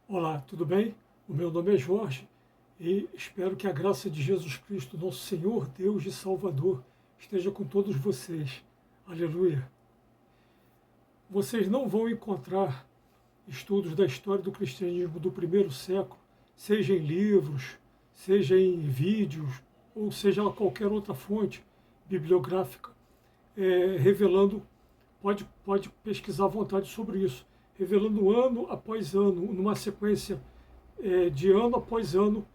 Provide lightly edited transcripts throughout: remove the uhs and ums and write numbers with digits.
Olá, tudo bem? O meu nome é Jorge e espero que a graça de Jesus Cristo, nosso Senhor, Deus e Salvador, esteja com todos vocês. Aleluia! Vocês não vão encontrar estudos da história do cristianismo do primeiro século, seja em livros, seja em vídeos, ou seja qualquer outra fonte bibliográfica, revelando, pode pesquisar à vontade sobre isso, revelando ano após ano, numa sequência de ano após ano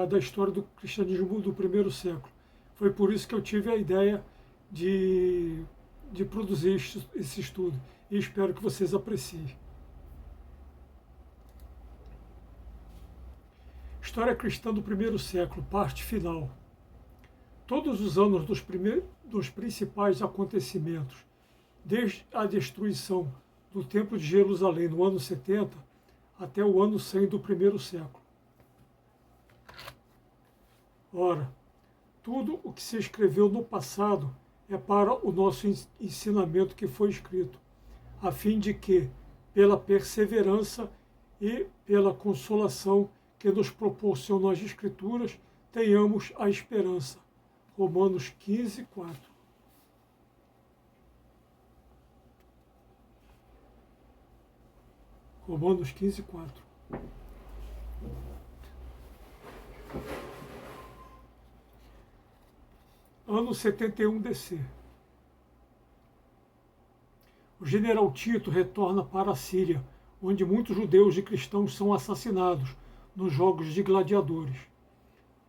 da história do cristianismo do primeiro século. Foi por isso que eu tive a ideia de produzir esse estudo e espero que vocês apreciem. História cristã do primeiro século, parte final. Todos os anos dos principais acontecimentos, desde a destruição do Templo de Jerusalém no ano 70 até o ano 100 do primeiro século. Ora, tudo o que se escreveu no passado é para o nosso ensinamento que foi escrito, a fim de que, pela perseverança e pela consolação que nos proporcionam as Escrituras, tenhamos a esperança. Romanos 15, 4. Romanos 15, 4. Ano 71 DC. O general Tito retorna para a Síria, onde muitos judeus e cristãos são assassinados nos jogos de gladiadores.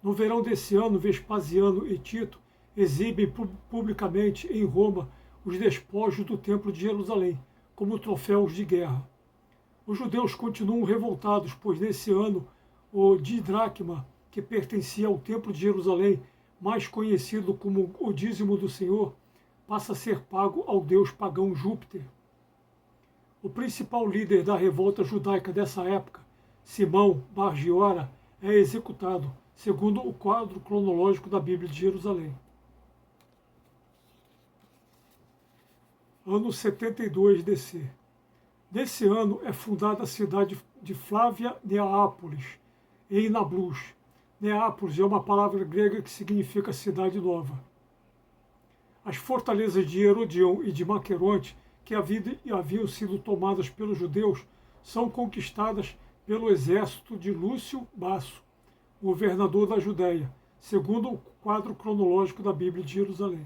No verão desse ano, Vespasiano e Tito exibem publicamente em Roma os despojos do Templo de Jerusalém, como troféus de guerra. Os judeus continuam revoltados, pois nesse ano o didracma, que pertencia ao Templo de Jerusalém, mais conhecido como o dízimo do Senhor, passa a ser pago ao deus pagão Júpiter. O principal líder da revolta judaica dessa época, Simão Bar Giora, é executado, segundo o quadro cronológico da Bíblia de Jerusalém. Ano 72 DC. Nesse ano é fundada a cidade de Flávia Neápolis, em Nablus. Neápolis é uma palavra grega que significa cidade nova. As fortalezas de Herodião e de Maqueronte, que haviam sido tomadas pelos judeus, são conquistadas pelo exército de Lúcio Basso, governador da Judéia, segundo o quadro cronológico da Bíblia de Jerusalém.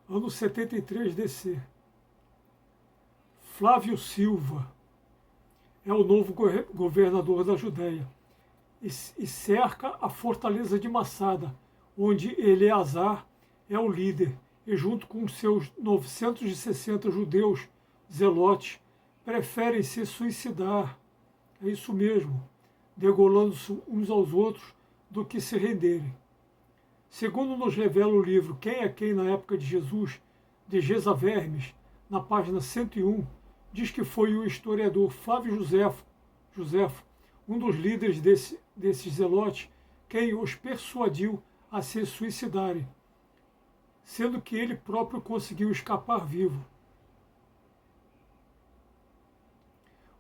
Ano 73 DC. Flávio Silva é o novo governador da Judéia e cerca a fortaleza de Massada, onde Eleazar é o líder, e junto com seus 960 judeus zelotes, preferem se suicidar, é isso mesmo, degolando-se uns aos outros do que se renderem. Segundo nos revela o livro Quem é Quem na Época de Jesus, de Gesavermes, na página 101, diz que foi o historiador Flávio Josefo, um dos líderes desses zelotes, quem os persuadiu a se suicidarem, sendo que ele próprio conseguiu escapar vivo.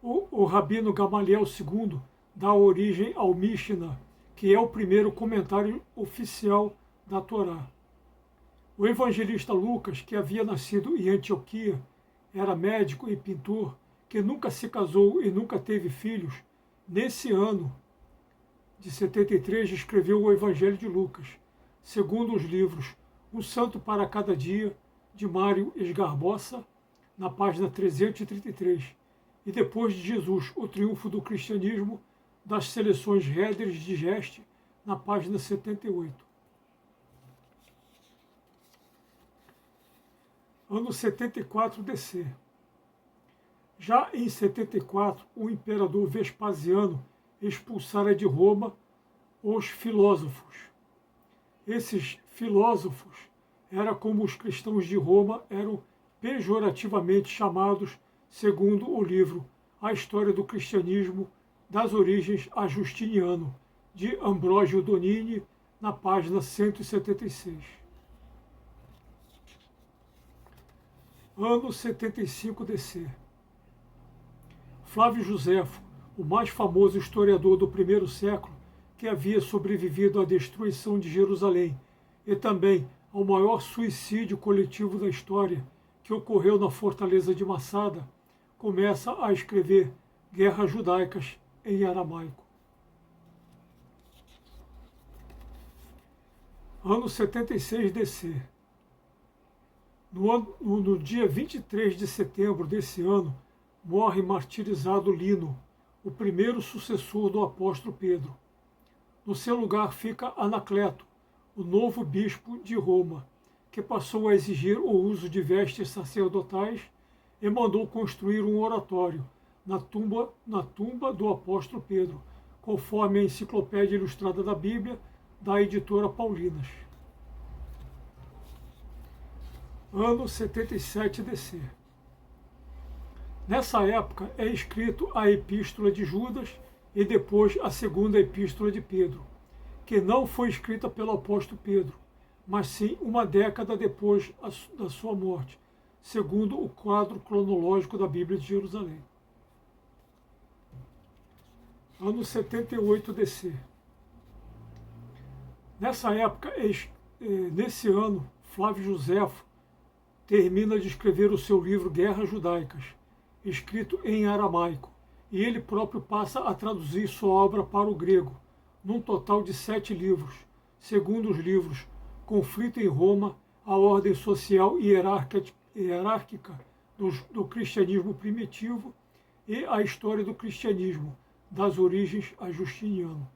O rabino Gamaliel II dá origem ao Mishnah, que é o primeiro comentário oficial da Torá. O evangelista Lucas, que havia nascido em Antioquia, era médico e pintor, que nunca se casou e nunca teve filhos, nesse ano de 73 escreveu o Evangelho de Lucas, segundo os livros Um Santo para Cada Dia, de Mário Esgarbosa, na página 333, e depois de Jesus, o triunfo do cristianismo, das seleções Réderes de Geste, na página 78. Ano 74 DC. Já em 74, o imperador Vespasiano expulsara de Roma os filósofos. Esses filósofos eram como os cristãos de Roma eram pejorativamente chamados, segundo o livro A História do Cristianismo, das Origens a Justiniano, de Ambrógio Donini, na página 176. Ano 75 DC. Flávio Joséfo, o mais famoso historiador do primeiro século, que havia sobrevivido à destruição de Jerusalém, e também ao maior suicídio coletivo da história, que ocorreu na fortaleza de Massada, começa a escrever Guerras Judaicas em aramaico. Ano 76 DC. No dia 23 de setembro desse ano, morre martirizado Lino, o primeiro sucessor do apóstolo Pedro. No seu lugar fica Anacleto, o novo bispo de Roma, que passou a exigir o uso de vestes sacerdotais e mandou construir um oratório na tumba do apóstolo Pedro, conforme a Enciclopédia Ilustrada da Bíblia, da editora Paulinas. Ano 77 DC. Nessa época é escrito a Epístola de Judas e depois a segunda Epístola de Pedro, que não foi escrita pelo apóstolo Pedro, mas sim uma década depois da sua morte, segundo o quadro cronológico da Bíblia de Jerusalém. Ano 78 DC. Nessa época, nesse ano, Flávio Joséfo termina de escrever o seu livro Guerras Judaicas, escrito em aramaico, e ele próprio passa a traduzir sua obra para o grego, num total de 7 livros, segundo os livros Conflito em Roma, a ordem social e hierárquica do cristianismo primitivo e a história do cristianismo, das origens a Justiniano.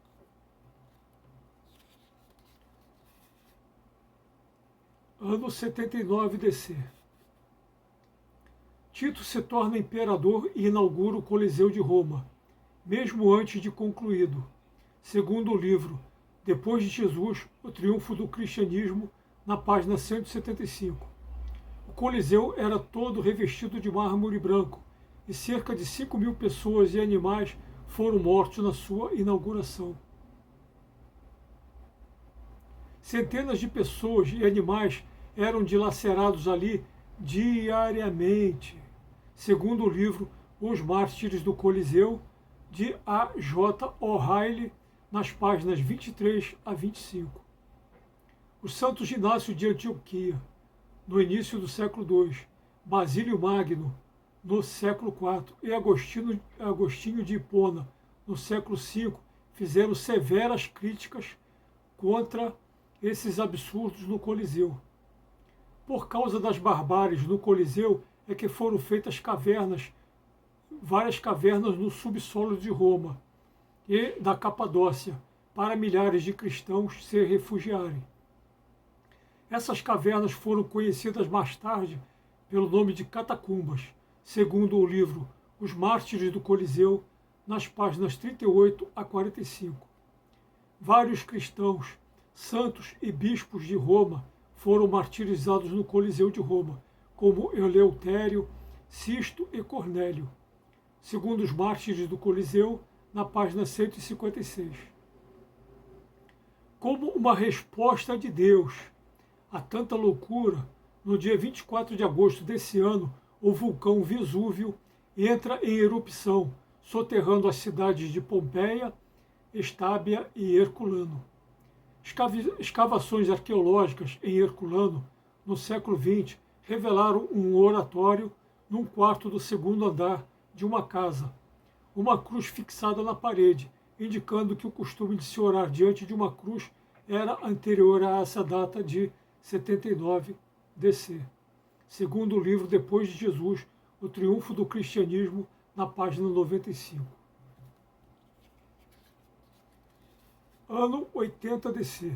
Ano 79 DC. Tito se torna imperador e inaugura o Coliseu de Roma, mesmo antes de concluído. Segundo o livro Depois de Jesus, o triunfo do cristianismo, na página 175. O Coliseu era todo revestido de mármore branco e cerca de 5.000 pessoas e animais foram mortos na sua inauguração. Centenas de pessoas e animais eram dilacerados ali diariamente, segundo o livro Os Mártires do Coliseu, de A. J. O'Reilly, nas páginas 23 a 25. Os santos Inácio de Antioquia, no início do século II, Basílio Magno, no século IV, e Agostinho de Hipona, no século V, fizeram severas críticas contra esses absurdos no Coliseu. Por causa das barbáries no Coliseu é que foram feitas cavernas, várias cavernas no subsolo de Roma e da Capadócia, para milhares de cristãos se refugiarem. Essas cavernas foram conhecidas mais tarde pelo nome de catacumbas, segundo o livro Os Mártires do Coliseu, nas páginas 38 a 45. Vários cristãos, santos e bispos de Roma foram martirizados no Coliseu de Roma, como Eleutério, Sisto e Cornélio, segundo os mártires do Coliseu, na página 156. Como uma resposta de Deus a tanta loucura, no dia 24 de agosto desse ano, o vulcão Vesúvio entra em erupção, soterrando as cidades de Pompeia, Estábia e Herculano. Escavações arqueológicas em Herculano, no século XX, revelaram um oratório num quarto do segundo andar de uma casa, uma cruz fixada na parede, indicando que o costume de se orar diante de uma cruz era anterior a essa data de 79 DC, segundo o livro Depois de Jesus, o triunfo do cristianismo, na página 95. Ano 80 DC.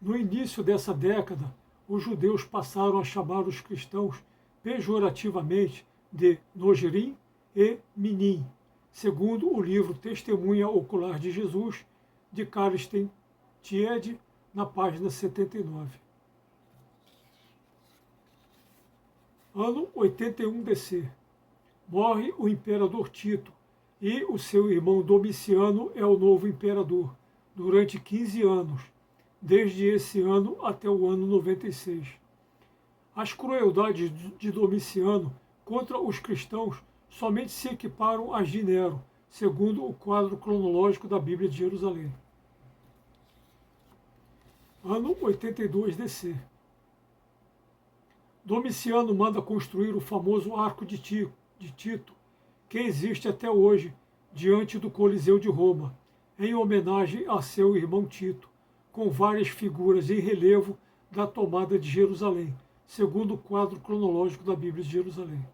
No início dessa década, os judeus passaram a chamar os cristãos pejorativamente de Nojerim e Minim, segundo o livro Testemunha Ocular de Jesus, de Carsten Tiede, na página 79. Ano 81 DC. Morre o imperador Tito e o seu irmão Domiciano é o novo imperador, durante 15 anos, desde esse ano até o ano 96. As crueldades de Domiciano contra os cristãos somente se equiparam às de Nero, segundo o quadro cronológico da Bíblia de Jerusalém. Ano 82 DC. Domiciano manda construir o famoso Arco de Tito, que existe até hoje diante do Coliseu de Roma, em homenagem a seu irmão Tito, com várias figuras em relevo da tomada de Jerusalém, segundo o quadro cronológico da Bíblia de Jerusalém.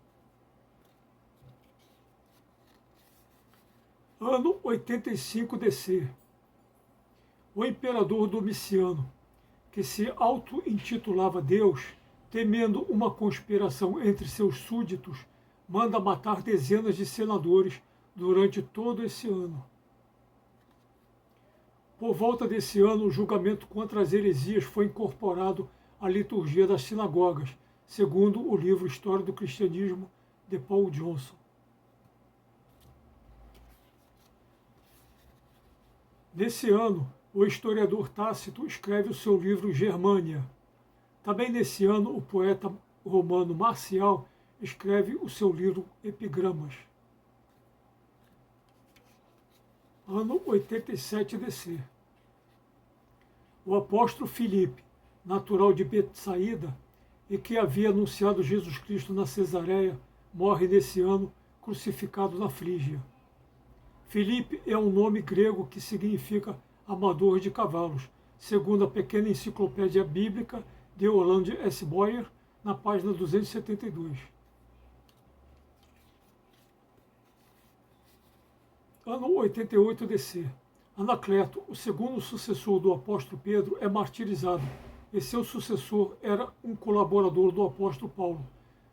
Ano 85 DC. O imperador Domiciano, que se auto-intitulava Deus, temendo uma conspiração entre seus súditos, manda matar dezenas de senadores durante todo esse ano. Por volta desse ano, o julgamento contra as heresias foi incorporado à liturgia das sinagogas, segundo o livro História do Cristianismo, de Paul Johnson. Nesse ano, o historiador Tácito escreve o seu livro Germânia. Também nesse ano, o poeta romano Marcial escreve o seu livro Epigramas. Ano 87 DC. O apóstolo Filipe, natural de Betsaída, e que havia anunciado Jesus Cristo na Cesareia, morre nesse ano crucificado na Frígia. Filipe é um nome grego que significa amador de cavalos, segundo a pequena enciclopédia bíblica de Orland S. Boyer, na página 272. Ano 88 DC. Anacleto, o segundo sucessor do apóstolo Pedro, é martirizado, e seu sucessor era um colaborador do apóstolo Paulo.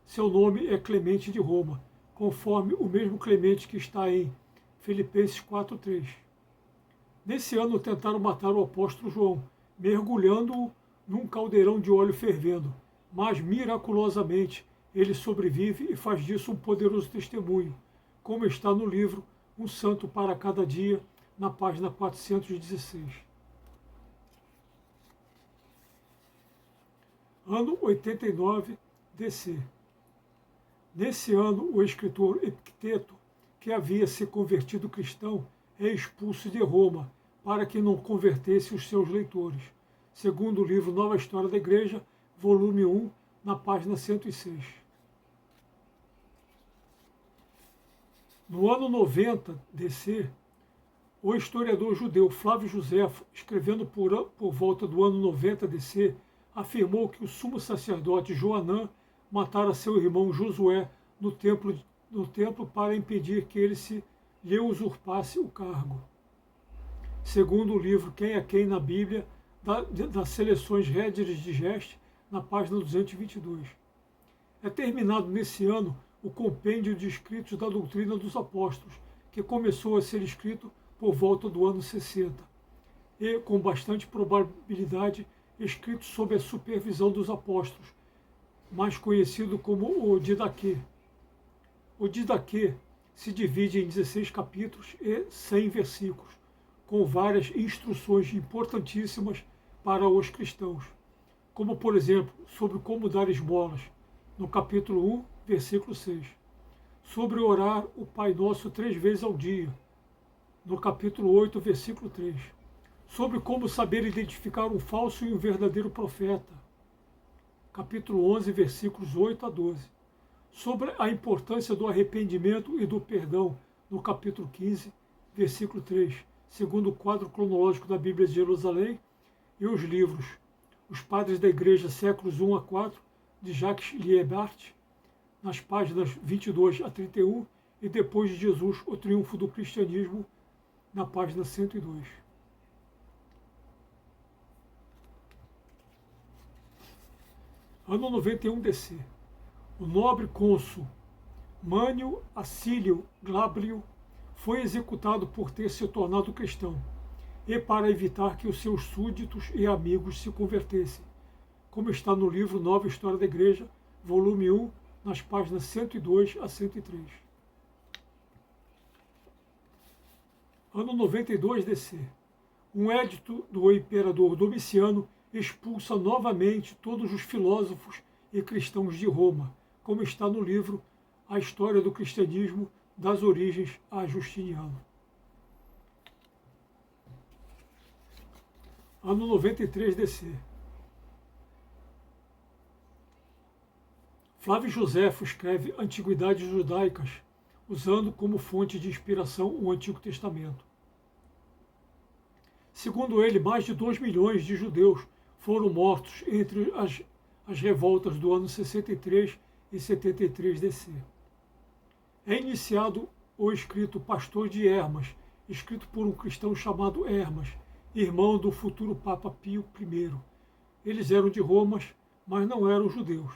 Seu nome é Clemente de Roma, conforme o mesmo Clemente que está em Filipenses 4:3. Nesse ano tentaram matar o apóstolo João, mergulhando-o num caldeirão de óleo fervendo, mas miraculosamente ele sobrevive e faz disso um poderoso testemunho, como está no livro Um Santo para Cada Dia, na página 416. Ano 89 DC. Nesse ano, o escritor Epicteto, que havia se convertido cristão, é expulso de Roma para que não convertesse os seus leitores, segundo o livro Nova História da Igreja, volume 1, na página 106. No ano 90 DC, o historiador judeu Flávio Joséfo, escrevendo por volta do ano 90 DC, afirmou que o sumo sacerdote Joanã matara seu irmão Josué no templo para impedir que ele lhe usurpasse o cargo. Segundo o livro Quem é Quem na Bíblia, das seleções Réderes de Geste, na página 222. É terminado nesse ano o compêndio de escritos da doutrina dos apóstolos, que começou a ser escrito por volta do ano 60, e, com bastante probabilidade, escrito sob a supervisão dos apóstolos, mais conhecido como o Didaquê. O Didaquê se divide em 16 capítulos e 100 versículos, com várias instruções importantíssimas para os cristãos, como, por exemplo, sobre como dar esmolas, no capítulo 1, versículo 6, sobre orar o Pai Nosso 3 vezes ao dia, no capítulo 8, versículo 3, sobre como saber identificar um falso e um verdadeiro profeta, capítulo 11, versículos 8 a 12, sobre a importância do arrependimento e do perdão, no capítulo 15, versículo 3, segundo o quadro cronológico da Bíblia de Jerusalém, e os livros Os Padres da Igreja, séculos 1 a 4, de Jacques Liebart, nas páginas 22 a 31, e Depois de Jesus, o Triunfo do Cristianismo, na página 102. Ano 91 DC. O nobre cônsul Mânio Acílio Glablio foi executado por ter se tornado cristão, e para evitar que os seus súditos e amigos se convertessem, como está no livro Nova História da Igreja, volume 1, nas páginas 102 a 103. Ano 92 DC. Um édito do imperador Domiciano expulsa novamente todos os filósofos e cristãos de Roma, como está no livro a história do cristianismo das origens a Justiniano. Ano 93 DC. Flávio Joséfo escreve Antiguidades Judaicas, usando como fonte de inspiração o Antigo Testamento. Segundo ele, mais de 2 milhões de judeus foram mortos entre as revoltas do ano 63 e 73 DC. É iniciado o escrito Pastor de Hermas, escrito por um cristão chamado Hermas, irmão do futuro Papa Pio I. Eles eram de Roma, mas não eram judeus,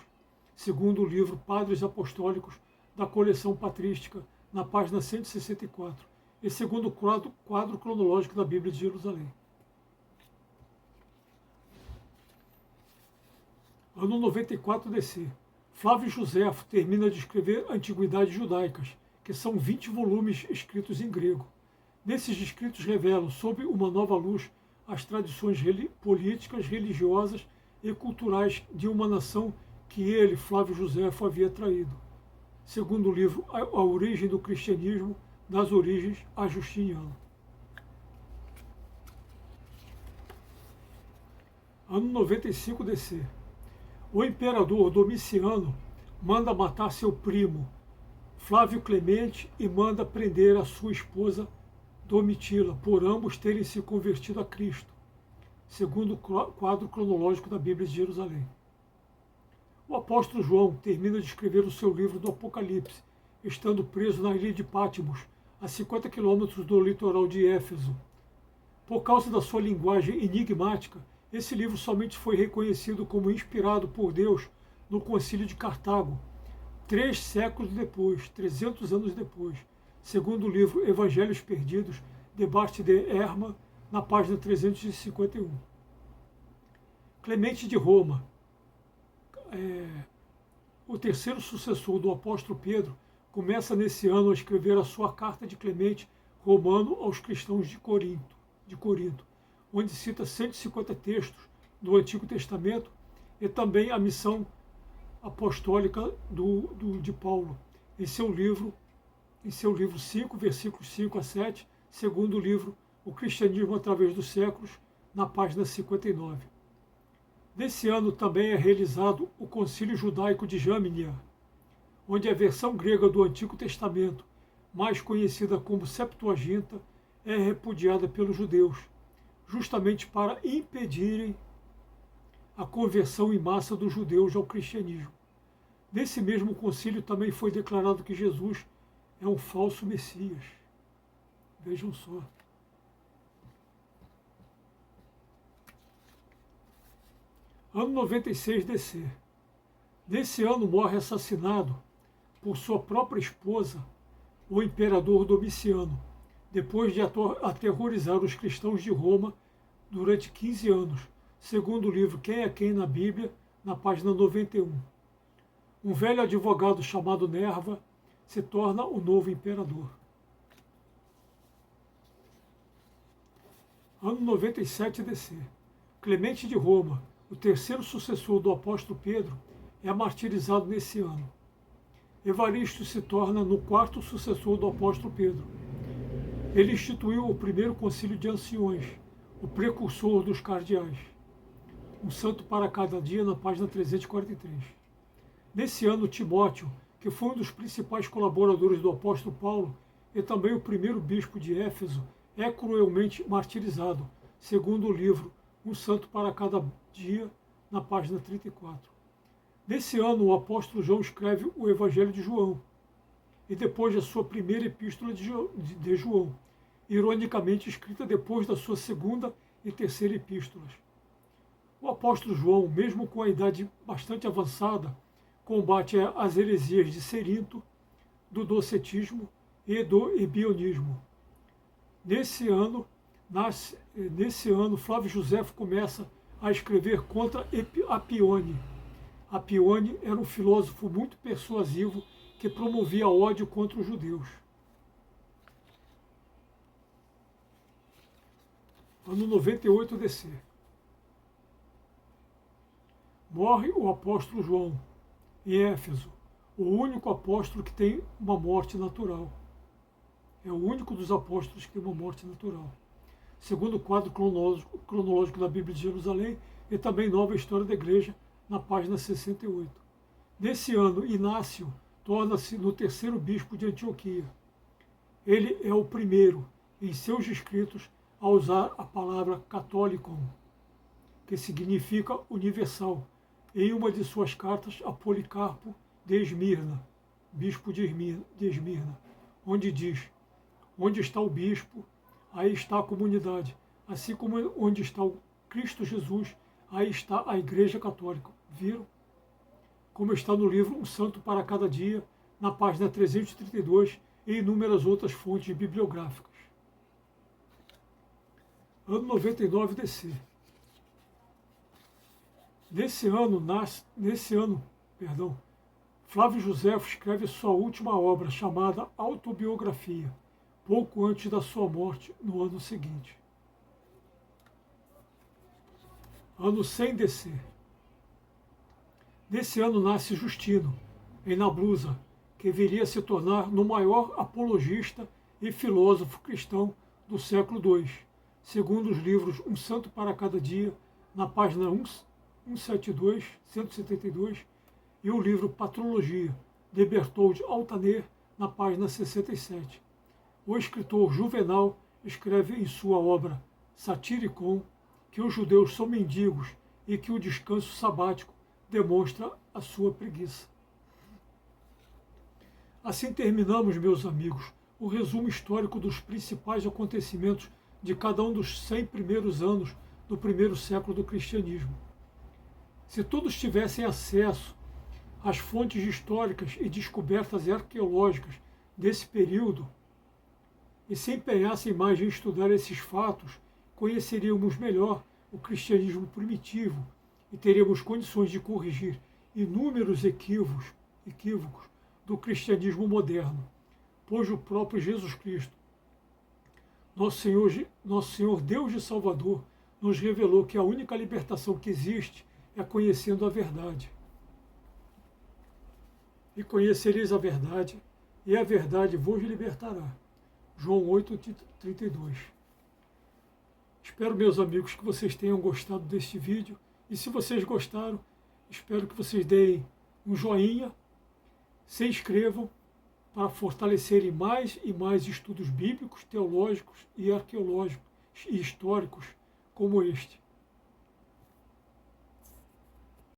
segundo o livro Padres Apostólicos da coleção patrística, na página 164, e segundo o quadro cronológico da Bíblia de Jerusalém. Ano 94 DC. Flávio Joséfo termina de escrever Antiguidades Judaicas, que são 20 volumes escritos em grego. Nesses escritos revelam, sob uma nova luz, as tradições políticas, religiosas e culturais de uma nação que ele, Flávio Joséfo, havia traído. Segundo o livro A Origem do Cristianismo, das origens a Justiniano. Ano 95 DC. O imperador Domiciano manda matar seu primo, Flávio Clemente, e manda prender a sua esposa Domitila, por ambos terem se convertido a Cristo, segundo o quadro cronológico da Bíblia de Jerusalém. O apóstolo João termina de escrever o seu livro do Apocalipse, estando preso na ilha de Patmos, a 50 quilômetros do litoral de Éfeso. Por causa da sua linguagem enigmática, esse livro somente foi reconhecido como inspirado por Deus no Concílio de Cartago, 3 séculos depois, 300 anos depois, segundo o livro Evangelhos Perdidos, de Bart de Herma, na página 351. Clemente de Roma, o terceiro sucessor do apóstolo Pedro, começa nesse ano a escrever a sua carta de Clemente Romano aos cristãos de Corinto, onde cita 150 textos do Antigo Testamento e também a missão apostólica de Paulo, em seu livro 5, versículos 5 a 7, segundo o livro O Cristianismo através dos séculos, na página 59. Nesse ano também é realizado o Concílio Judaico de Jamnia, onde a versão grega do Antigo Testamento, mais conhecida como Septuaginta, é repudiada pelos judeus, justamente para impedirem a conversão em massa dos judeus ao cristianismo. Nesse mesmo concílio também foi declarado que Jesus é um falso Messias. Vejam só. Ano 96 DC. Nesse ano morre assassinado por sua própria esposa o imperador Domiciano, depois de aterrorizar os cristãos de Roma durante 15 anos, segundo o livro Quem é Quem na Bíblia, na página 91. Um velho advogado chamado Nerva se torna o novo imperador. Ano 97 DC. Clemente de Roma, o terceiro sucessor do apóstolo Pedro, é martirizado nesse ano. Evaristo se torna no quarto sucessor do apóstolo Pedro. Ele instituiu o primeiro concílio de anciões, o precursor dos cardeais. Um santo para cada dia, na página 343. Nesse ano, Timóteo, que foi um dos principais colaboradores do apóstolo Paulo e também o primeiro bispo de Éfeso, é cruelmente martirizado, segundo o livro Um Santo para Cada Dia, na página 34. Nesse ano, o apóstolo João escreve o Evangelho de João, e depois da sua primeira epístola de João, ironicamente escrita depois da sua segunda e terceira epístolas. O apóstolo João, mesmo com a idade bastante avançada, combate as heresias de Cerinto, do docetismo e do ebionismo. Nesse ano, Flávio Joséfo começa a escrever contra Apione. Apione era um filósofo muito persuasivo que promovia ódio contra os judeus. Ano 98 DC. Morre o apóstolo João, em Éfeso, o único apóstolo que tem uma morte natural. É o único dos apóstolos que tem uma morte natural. Segundo o quadro cronológico da Bíblia de Jerusalém e também Nova História da Igreja, na página 68. Nesse ano, Inácio torna-se no terceiro bispo de Antioquia. Ele é o primeiro, em seus escritos, a usar a palavra católicon, que significa universal, em uma de suas cartas a Policarpo de Esmirna, bispo de Esmirna, onde diz: onde está o bispo, aí está a comunidade, assim como onde está o Cristo Jesus, aí está a Igreja Católica. Viram? Como está no livro Um Santo para Cada Dia, na página 332 e inúmeras outras fontes bibliográficas. Ano 99 DC. Nesse ano, Flávio Josefo escreve sua última obra, chamada Autobiografia, pouco antes da sua morte, no ano seguinte. Ano 100 DC. Nesse ano nasce Justino, em Nablusa, que viria a se tornar no maior apologista e filósofo cristão do século II, segundo os livros Um Santo para Cada Dia, na página 172, e o livro Patrologia, de Berthold Altaner, na página 67. O escritor Juvenal escreve em sua obra Satiricon que os judeus são mendigos e que o descanso sabático demonstra a sua preguiça. Assim terminamos, meus amigos, o resumo histórico dos principais acontecimentos de cada um dos 100 primeiros anos do primeiro século do cristianismo. Se todos tivessem acesso às fontes históricas e descobertas arqueológicas desse período e se empenhassem mais em estudar esses fatos, conheceríamos melhor o cristianismo primitivo e teríamos condições de corrigir inúmeros equívocos do cristianismo moderno, pois o próprio Jesus Cristo, nosso Senhor Deus e Salvador, nos revelou que a única libertação que existe é conhecendo a verdade. E conhecereis a verdade, e a verdade vos libertará. João 8:32. Espero, meus amigos, que vocês tenham gostado deste vídeo. E se vocês gostaram, espero que vocês deem um joinha, se inscrevam para fortalecerem mais e mais estudos bíblicos, teológicos e arqueológicos e históricos como este.